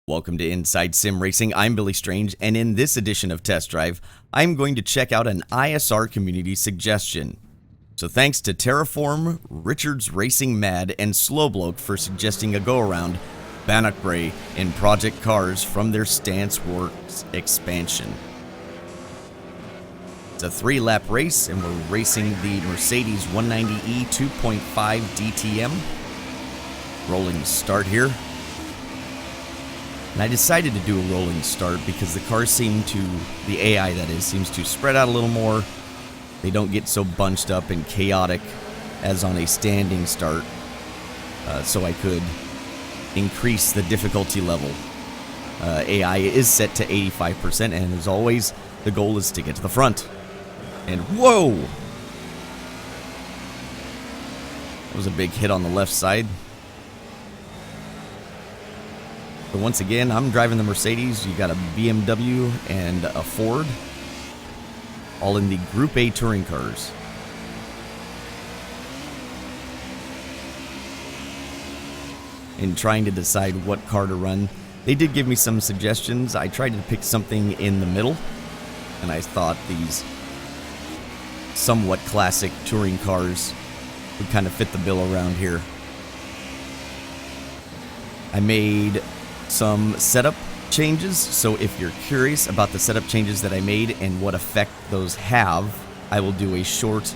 Welcome to Inside Sim Racing. I'm Billy Strange, and in this edition of Test Drive, I'm going to check out an ISR community suggestion. So thanks to Terraform, Richards Racing Mad, and Slowbloke for suggesting a go-around Bannochbrae in Project Cars from their Stance Works expansion. It's a 3-lap race, and we're racing the Mercedes 190E 2.5 DTM. Rolling start here. And I decided to do a rolling start because the cars seem to, the AI that is, seems to spread out a little more. They don't get so bunched up and chaotic as on a standing start. So I could increase the difficulty level. AI is set to 85%, and as always, the goal is to get to the front. And whoa! That was a big hit on the left side. But once again, I'm driving the Mercedes. You got a BMW and a Ford, all in the Group A touring cars. In trying to decide what car to run, they did give me some suggestions. I tried to pick something in the middle, and I thought these somewhat classic touring cars would kind of fit the bill around here. I made some setup changes, so if you're curious about the setup changes that I made and what effect those have, I will do a short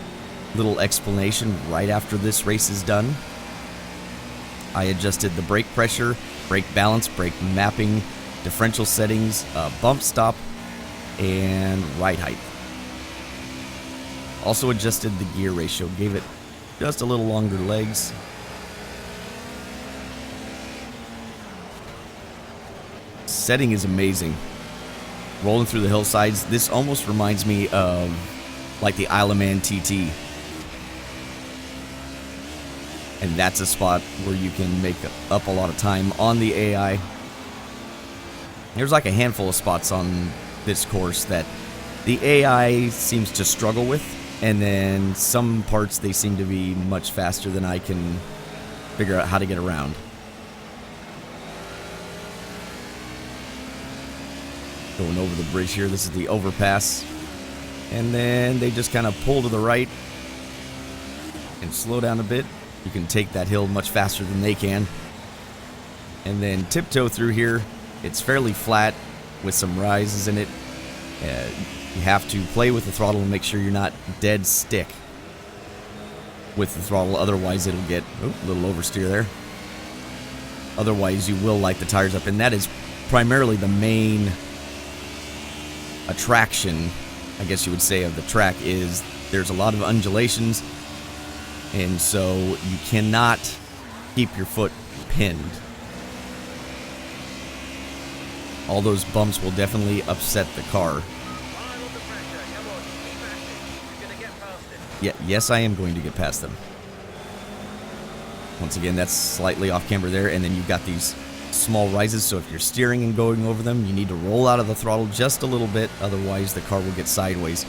little explanation right after this race is done. I adjusted the brake pressure, brake balance, brake mapping, differential settings, bump stop, and ride height. Also adjusted the gear ratio, gave it just a little longer legs. Setting is amazing. Rolling through the hillsides, this almost reminds me of like the Isle of Man TT. And that's a spot where you can make up a lot of time on the AI. There's like a handful of spots on this course that the AI seems to struggle with, and then some parts they seem to be much faster than I can figure out how to get around. Going over the bridge here, this is the overpass, and then they just kind of pull to the right and slow down a bit. You can take that hill much faster than they can, and then tiptoe through here. It's fairly flat with some rises in it. You have to play with the throttle and make sure you're not dead stick with the throttle, otherwise it'll get a little oversteer there. Otherwise you will light the tires up, and that is primarily the main attraction, I guess you would say, of the track. Is there's a lot of undulations, and so you cannot keep your foot pinned. All those bumps will definitely upset the car. Yeah, yes, I am going to get past them. Once again, that's slightly off camber there, and then you've got these small rises, so if you're steering and going over them, you need to roll out of the throttle just a little bit, otherwise the car will get sideways.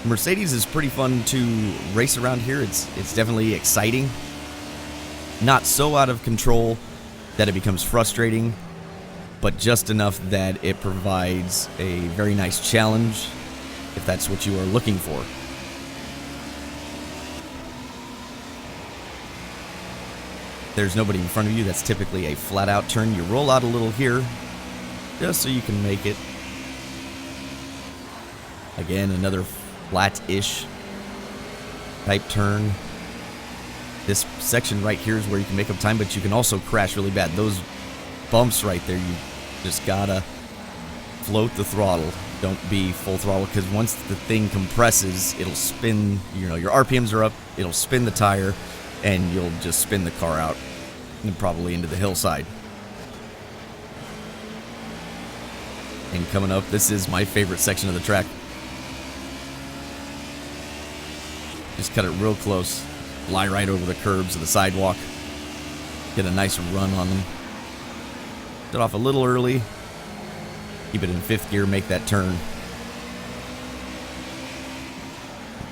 Mercedes is pretty fun to race around here. It's definitely exciting. Not so out of control that it becomes frustrating, but just enough that it provides a very nice challenge if that's what you are looking for. There's nobody in front of you, that's typically a flat-out turn. You roll out a little here, just so you can make it. Again, another flat-ish type turn. This section right here is where you can make up time, but you can also crash really bad. Those bumps right there, you just gotta float the throttle. Don't be full throttle, because once the thing compresses, it'll spin, your RPMs are up, it'll spin the tire, and you'll just spin the car out and probably into the hillside. And coming up, this is my favorite section of the track. Just cut it real close, fly right over the curbs of the sidewalk, get a nice run on them. Get off a little early, keep it in 5th gear, make that turn.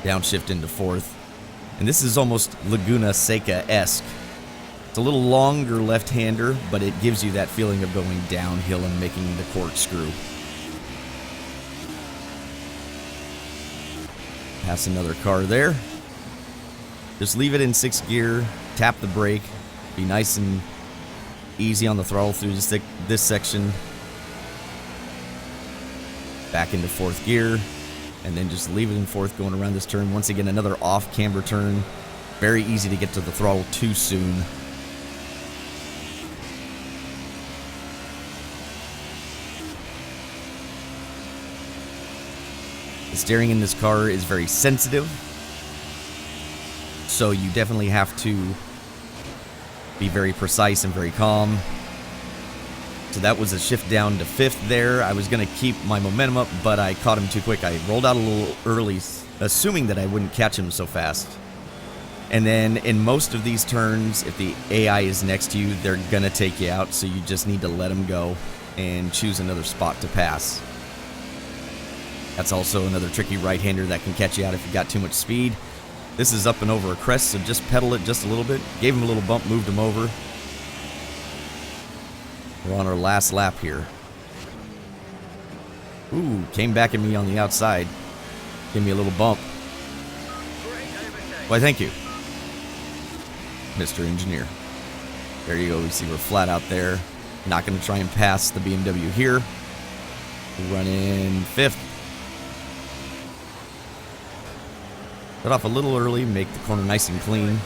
Downshift into 4th. And this is almost Laguna Seca-esque. It's a little longer left-hander, but it gives you that feeling of going downhill and making the corkscrew. Pass another car there. Just leave it in 6th gear, tap the brake, be nice and easy on the throttle through this section. Back into 4th gear, and then just leave it in 4th going around this turn. Once again, another off-camber turn. Very easy to get to the throttle too soon. The steering in this car is very sensitive, so you definitely have to be very precise and very calm. So that was a shift down to 5th there. I was going to keep my momentum up, but I caught him too quick. I rolled out a little early, assuming that I wouldn't catch him so fast. And then in most of these turns, if the AI is next to you, they're going to take you out, so you just need to let them go and choose another spot to pass. That's also another tricky right-hander that can catch you out if you got too much speed. This is up and over a crest, so just pedal it just a little bit. Gave him a little bump, moved him over. We're on our last lap here. Ooh, came back at me on the outside. Gave me a little bump. Why, thank you, Mr. Engineer. There you go. We see we're flat out there. Not going to try and pass the BMW here. Running 5th. Cut off a little early, make the corner nice and clean.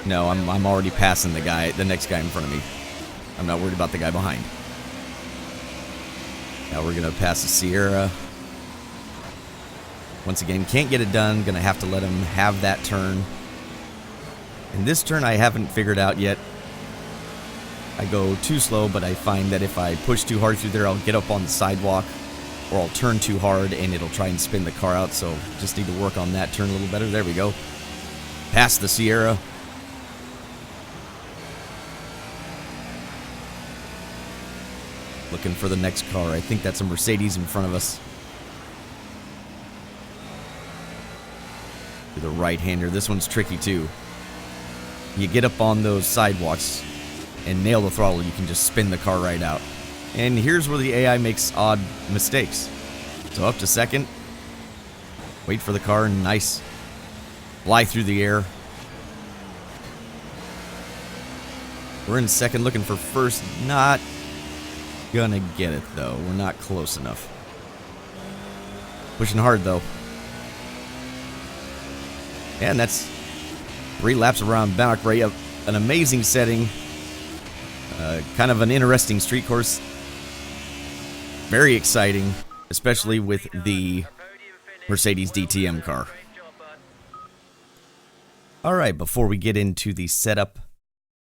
No, I'm already passing the next guy in front of me. I'm not worried about the guy behind. Now we're gonna pass the Sierra. Once again, can't get it done. Gonna have to let him have that turn. And this turn I haven't figured out yet. I go too slow, but I find that if I push too hard through there, I'll get up on the sidewalk, or I'll turn too hard and it'll try and spin the car out. So just need to work on that turn a little better. There we go. Past the Sierra. Looking for the next car. I think that's a Mercedes in front of us. To the right-hander. This one's tricky too. You get up on those sidewalks and nail the throttle, you can just spin the car right out. And here's where the AI makes odd mistakes. So up to 2nd. Wait for the car, nice. Fly through the air. We're in 2nd looking for 1st. Not gonna get it though. We're not close enough. Pushing hard though. And that's 3 laps around Bannochbrae. An amazing setting. Kind of an interesting street course. Very exciting, especially with the Mercedes DTM car. Alright, before we get into the setup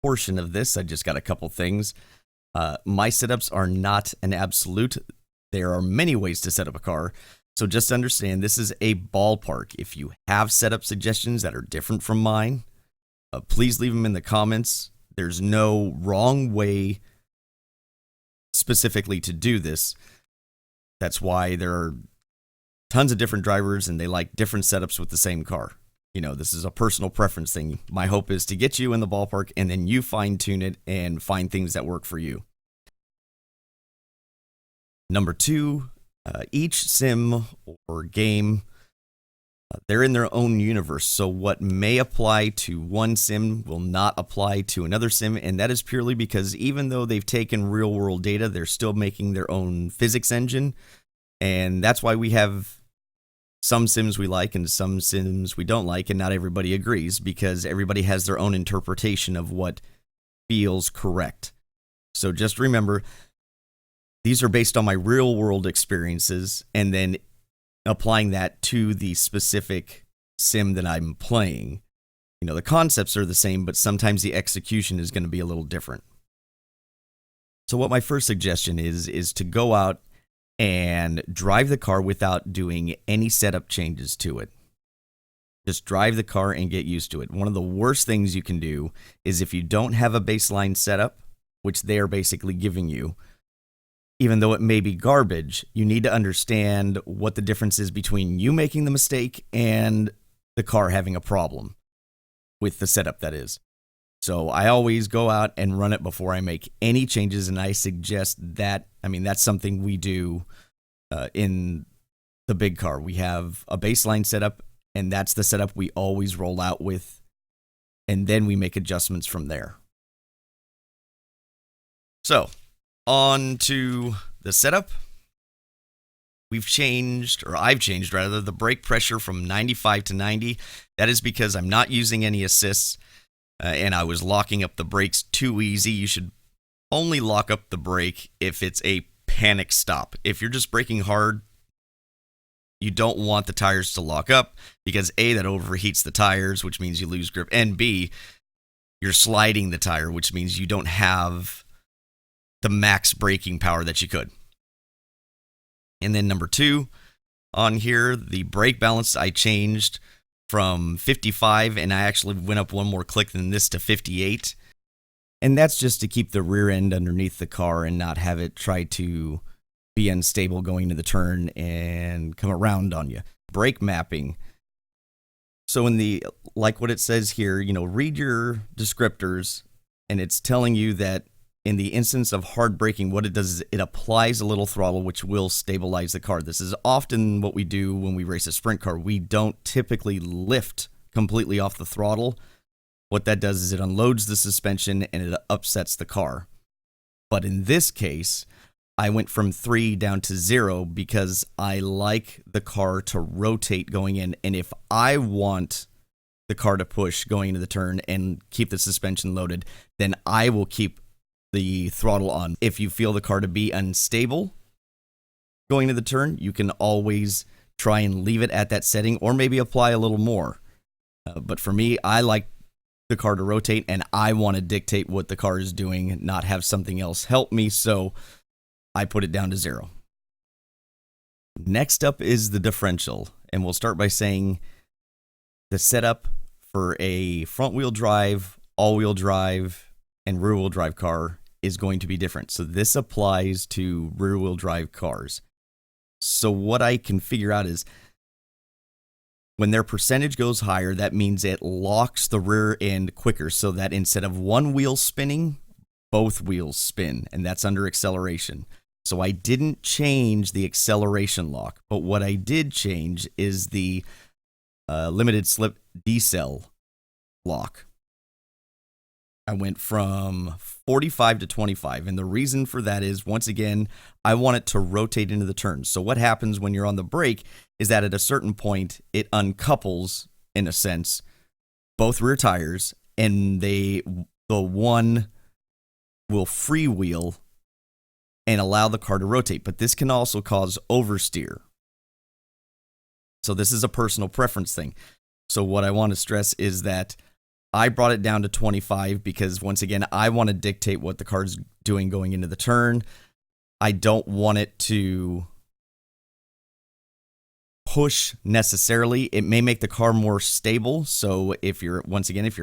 portion of this, I just got a couple things. My setups are not an absolute. There are many ways to set up a car. So just understand, this is a ballpark. If you have setup suggestions that are different from mine, please leave them in the comments. There's no wrong way specifically to do this. That's why there are tons of different drivers and they like different setups with the same car. You know, this is a personal preference thing. My hope is to get you in the ballpark and then you fine-tune it and find things that work for you. Number 2, each sim or game, they're in their own universe. So what may apply to one sim will not apply to another sim. And that is purely because even though they've taken real world data, they're still making their own physics engine. And that's why we have some sims we like and some sims we don't like. And not everybody agrees because everybody has their own interpretation of what feels correct. So just remember, these are based on my real world experiences and then applying that to the specific sim that I'm playing. You know, the concepts are the same, but sometimes the execution is going to be a little different. So what my first suggestion is to go out and drive the car without doing any setup changes to it. Just drive the car and get used to it. One of the worst things you can do is if you don't have a baseline setup, which they are basically giving you, even though it may be garbage, you need to understand what the difference is between you making the mistake and the car having a problem with the setup, that is. So I always go out and run it before I make any changes, and I suggest that, that's something we do in the big car. We have a baseline setup, and that's the setup we always roll out with, and then we make adjustments from there. So, on to the setup. I've changed the brake pressure from 95 to 90. That is because I'm not using any assists, and I was locking up the brakes too easy. You should only lock up the brake if it's a panic stop. If you're just braking hard, you don't want the tires to lock up because A, that overheats the tires, which means you lose grip, and B, you're sliding the tire, which means you don't have the max braking power that you could. And then number 2, on here, the brake balance I changed from 55, and I actually went up one more click than this to 58. And that's just to keep the rear end underneath the car and not have it try to be unstable going to the turn and come around on you. Brake mapping. So like what it says here, read your descriptors, and it's telling you that in the instance of hard braking, what it does is it applies a little throttle, which will stabilize the car. This is often what we do when we race a sprint car. We don't typically lift completely off the throttle. What that does is it unloads the suspension and it upsets the car. But in this case, I went from 3 down to 0 because I like the car to rotate going in. And if I want the car to push going into the turn and keep the suspension loaded, then I will keep the throttle on. If you feel the car to be unstable going to the turn, you can always try and leave it at that setting or maybe apply a little more. But for me, I like the car to rotate and I want to dictate what the car is doing, not have something else help me, so I put it down to 0. Next up is the differential, and we'll start by saying the setup for a front-wheel drive, all-wheel drive, and rear-wheel drive car is going to be different. So this applies to rear-wheel drive cars. So what I can figure out is when their percentage goes higher, that means it locks the rear end quicker so that instead of one wheel spinning, both wheels spin, and that's under acceleration. So I didn't change the acceleration lock, but what I did change is the limited slip decel lock. I went from 45 to 25, and the reason for that is, once again, I want it to rotate into the turn. So what happens when you're on the brake is that at a certain point, it uncouples, in a sense, both rear tires, and the one will freewheel and allow the car to rotate. But this can also cause oversteer. So this is a personal preference thing. So what I want to stress is that I brought it down to 25 because, once again, I want to dictate what the car's doing going into the turn. I don't want it to push necessarily. It may make the car more stable. So if you're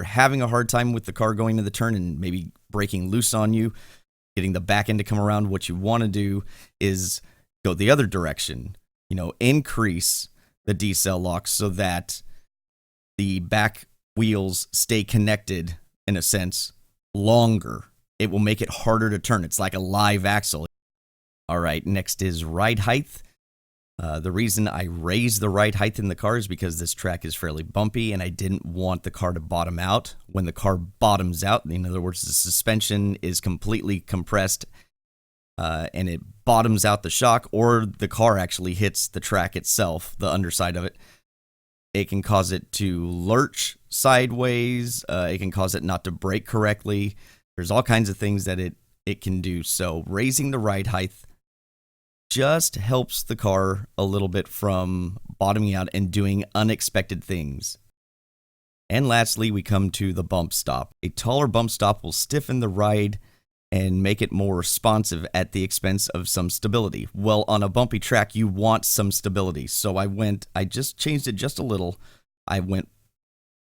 having a hard time with the car going to the turn and maybe braking loose on you, getting the back end to come around, what you want to do is go the other direction. Increase the decel lock so that the back wheels stay connected, in a sense, longer. It will make it harder to turn. It's like a live axle. All right, next is ride height. The reason I raised the ride height in the car is because this track is fairly bumpy, and I didn't want the car to bottom out. When the car bottoms out, in other words, the suspension is completely compressed, and it bottoms out the shock, or the car actually hits the track itself, the underside of it. It can cause it to lurch sideways. It can cause it not to brake correctly. There's all kinds of things that it can do. So raising the ride height just helps the car a little bit from bottoming out and doing unexpected things. And lastly, we come to the bump stop. A taller bump stop will stiffen the ride and make it more responsive at the expense of some stability. Well, on a bumpy track, you want some stability. So I just changed it just a little. I went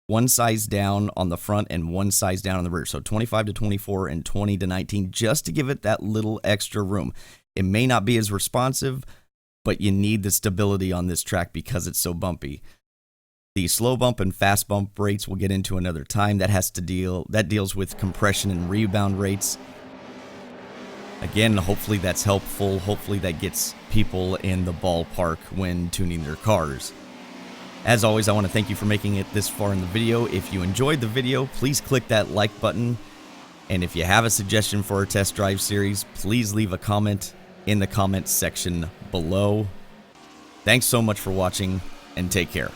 one size down on the front and one size down on the rear. So 25 to 24 and 20 to 19, just to give it that little extra room. It may not be as responsive, but you need the stability on this track because it's so bumpy. The slow bump and fast bump rates we'll get into another time. That deals with compression and rebound rates. Again, hopefully that's helpful. Hopefully that gets people in the ballpark when tuning their cars. As always, I want to thank you for making it this far in the video. If you enjoyed the video, please click that like button. And if you have a suggestion for our test drive series, please leave a comment in the comments section below. Thanks so much for watching, and take care.